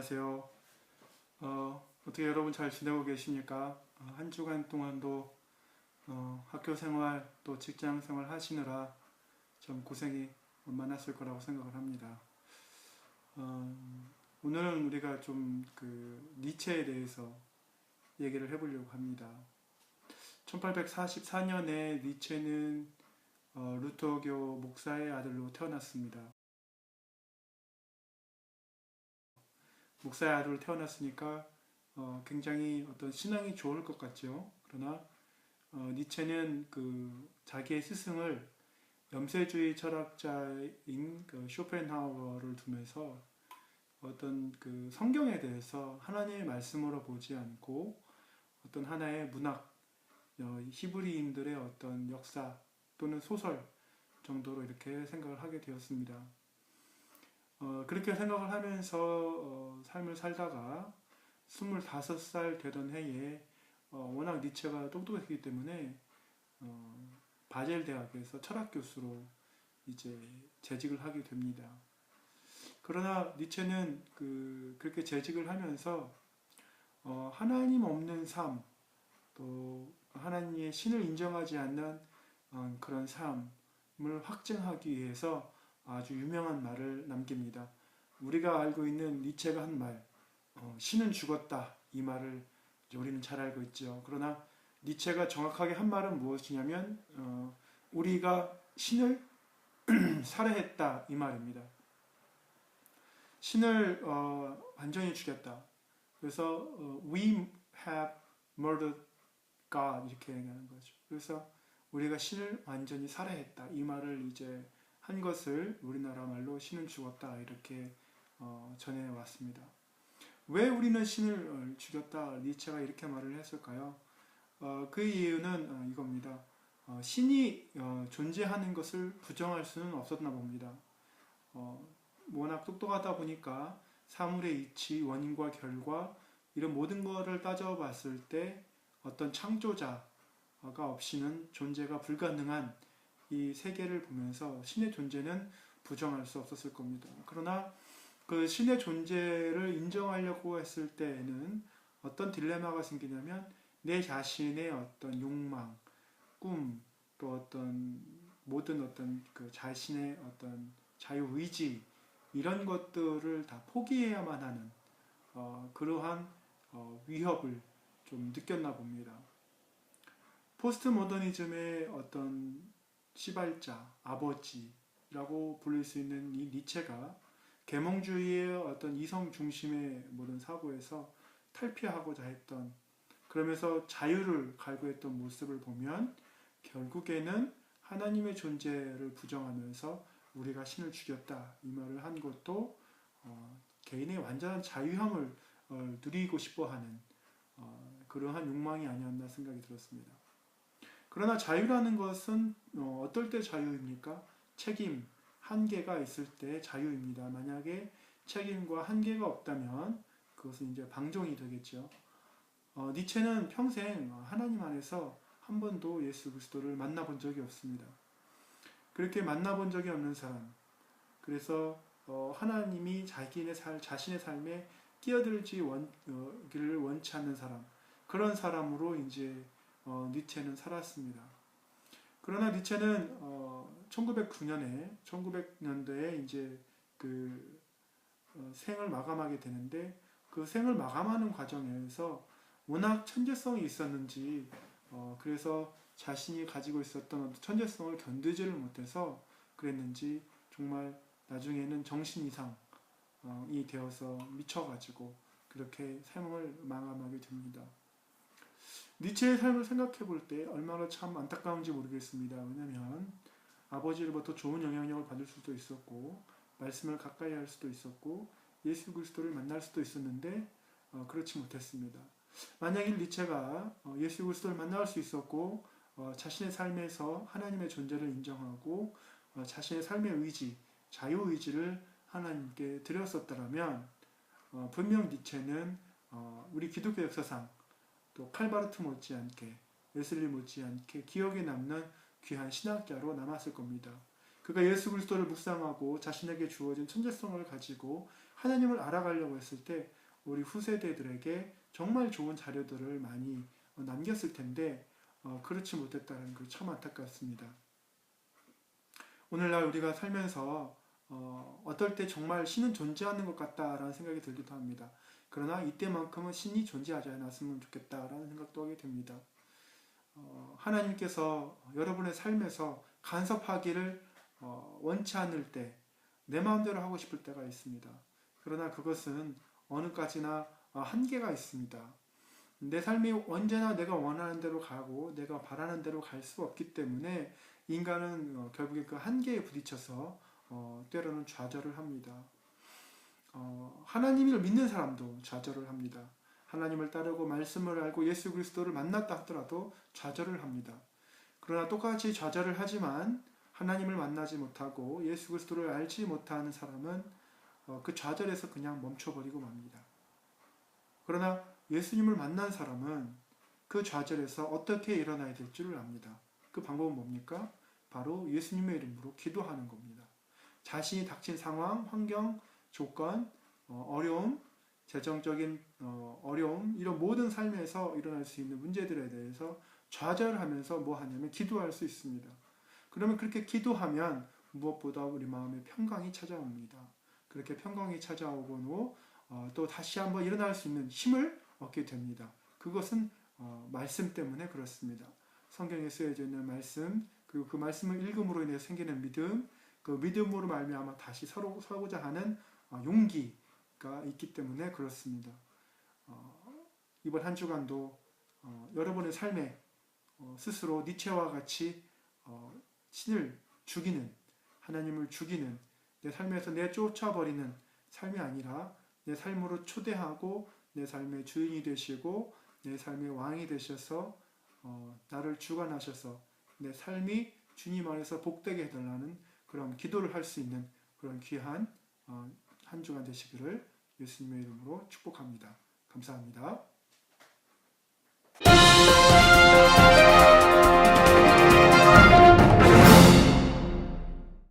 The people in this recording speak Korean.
안녕하세요. 어떻게 여러분 잘 지내고 계십니까? 한 주간 동안도 학교 생활 또 직장 생활 하시느라 좀 고생이 많았을 거라고 생각을 합니다. 어, 오늘은 우리가 좀 그 니체에 대해서 얘기를 해보려고 합니다. 1844년에 니체는 루터교 목사의 아들로 태어났습니다. 목사의 아들로 태어났으니까 굉장히 어떤 신앙이 좋을 것 같죠. 그러나 니체는 그 자기의 스승을 염세주의 철학자인 그 쇼펜하우어를 두면서 어떤 그 성경에 대해서 하나님의 말씀으로 보지 않고 어떤 하나의 문학, 히브리인들의 어떤 역사 또는 소설 정도로 이렇게 생각을 하게 되었습니다. 그렇게 생각을 하면서 삶을 살다가 25살 되던 해에 워낙 니체가 똑똑했기 때문에 바젤 대학에서 철학 교수로 이제 재직을 하게 됩니다. 그러나 니체는 그렇게 재직을 하면서 하나님 없는 삶, 또 하나님의 신을 인정하지 않는 그런 삶을 확증하기 위해서 아주 유명한 말을 남깁니다. 우리가 알고 있는 니체가 한 말, 신은 죽었다. 이 말을 우리는 잘 알고 있죠. 그러나 니체가 정확하게 한 말은 무엇이냐면 우리가 신을 살해했다 이 말입니다. 신을 완전히 죽였다. 그래서 we have murdered God 이렇게 얘기하는 거죠. 그래서 우리가 신을 완전히 살해했다 이 말을 이제 한 것을 우리나라 말로 신은 죽었다 이렇게 전해왔습니다. 왜 우리는 신을 죽였다 니체가 이렇게 말을 했을까요? 그 이유는 이겁니다. 신이 존재하는 것을 부정할 수는 없었나 봅니다. 워낙 똑똑하다 보니까 사물의 이치, 원인과 결과 이런 모든 것을 따져봤을 때 어떤 창조자가 없이는 존재가 불가능한 이 세계를 보면서 신의 존재는 부정할 수 없었을 겁니다. 그러나 그 신의 존재를 인정하려고 했을 때에는 어떤 딜레마가 생기냐면 내 자신의 어떤 욕망, 꿈, 또 어떤 모든 어떤 그 자신의 어떤 자유의지 이런 것들을 다 포기해야만 하는 그러한 위협을 좀 느꼈나 봅니다. 포스트 모더니즘의 어떤 시발자, 아버지라고 부를 수 있는 이 니체가 계몽주의의 어떤 이성 중심의 모든 사고에서 탈피하고자 했던 그러면서 자유를 갈구했던 모습을 보면 결국에는 하나님의 존재를 부정하면서 우리가 신을 죽였다 이 말을 한 것도 개인의 완전한 자유함을 누리고 싶어하는 그러한 욕망이 아니었나 생각이 들었습니다. 그러나 자유라는 것은 어떨 때 자유입니까? 책임, 한계가 있을 때 자유입니다. 만약에 책임과 한계가 없다면 그것은 이제 방종이 되겠죠. 니체는 평생 하나님 안에서 한 번도 예수 그리스도를 만나본 적이 없습니다. 그렇게 만나본 적이 없는 사람, 그래서 하나님이 자신의 삶에 끼어들기를 원치 않는 사람, 그런 사람으로 이제 니체는 살았습니다. 그러나 니체는 1900년대에 이제 그 생을 마감하게 되는데 그 생을 마감하는 과정에서 워낙 천재성이 있었는지 그래서 자신이 가지고 있었던 천재성을 견디지를 못해서 그랬는지 정말 나중에는 정신 이상이 되어서 미쳐가지고 그렇게 삶을 마감하게 됩니다. 니체의 삶을 생각해 볼 때 얼마나 참 안타까운지 모르겠습니다. 왜냐하면 아버지로부터 좋은 영향력을 받을 수도 있었고 말씀을 가까이 할 수도 있었고 예수 그리스도를 만날 수도 있었는데 그렇지 못했습니다. 만약에 니체가 예수 그리스도를 만날 수 있었고 자신의 삶에서 하나님의 존재를 인정하고 자신의 삶의 의지, 자유의지를 하나님께 드렸었더라면 분명 니체는 우리 기독교 역사상 또 칼바르트 못지않게 웨슬리 못지않게 기억에 남는 귀한 신학자로 남았을 겁니다. 그가 예수 그리스도를 묵상하고 자신에게 주어진 천재성을 가지고 하나님을 알아가려고 했을 때 우리 후세대들에게 정말 좋은 자료들을 많이 남겼을 텐데 그렇지 못했다는 게 참 안타깝습니다. 오늘날 우리가 살면서 어떨 때 정말 신은 존재하는 것 같다라는 생각이 들기도 합니다. 그러나 이때만큼은 신이 존재하지 않았으면 좋겠다라는 생각도 하게 됩니다. 하나님께서 여러분의 삶에서 간섭하기를 원치 않을 때 내 마음대로 하고 싶을 때가 있습니다. 그러나 그것은 어느까지나 한계가 있습니다. 내 삶이 언제나 내가 원하는 대로 가고 내가 바라는 대로 갈 수 없기 때문에 인간은 결국에 그 한계에 부딪혀서 때로는 좌절을 합니다. 하나님을 믿는 사람도 좌절을 합니다. 하나님을 따르고 말씀을 알고 예수 그리스도를 만났다 하더라도 좌절을 합니다. 그러나 똑같이 좌절을 하지만 하나님을 만나지 못하고 예수 그리스도를 알지 못하는 사람은 그 좌절에서 그냥 멈춰버리고 맙니다. 그러나 예수님을 만난 사람은 그 좌절에서 어떻게 일어나야 될 줄을 압니다. 그 방법은 뭡니까? 바로 예수님의 이름으로 기도하는 겁니다. 자신이 닥친 상황, 환경, 조건, 어려움, 재정적인 어려움, 이런 모든 삶에서 일어날 수 있는 문제들에 대해서 좌절하면서 뭐 하냐면 기도할 수 있습니다. 그러면 그렇게 기도하면 무엇보다 우리 마음에 평강이 찾아옵니다. 그렇게 평강이 찾아오고 또 다시 한번 일어날 수 있는 힘을 얻게 됩니다. 그것은 말씀 때문에 그렇습니다. 성경에 쓰여져 있는 말씀, 그리고 그 말씀을 읽음으로 인해 생기는 믿음, 그 믿음으로 말미암아 다시 서고자 하는 용기가 있기 때문에 그렇습니다. 이번 한 주간도 여러분의 삶에 스스로 니체와 같이 신을 죽이는, 하나님을 죽이는, 내 삶에서 내쫓아버리는 삶이 아니라 내 삶으로 초대하고 내 삶의 주인이 되시고 내 삶의 왕이 되셔서 나를 주관하셔서 내 삶이 주님 안에서 복되게 해달라는 그런 기도를 할 수 있는 그런 귀한 한 주간 되시기를 예수님의 이름으로 축복합니다. 감사합니다.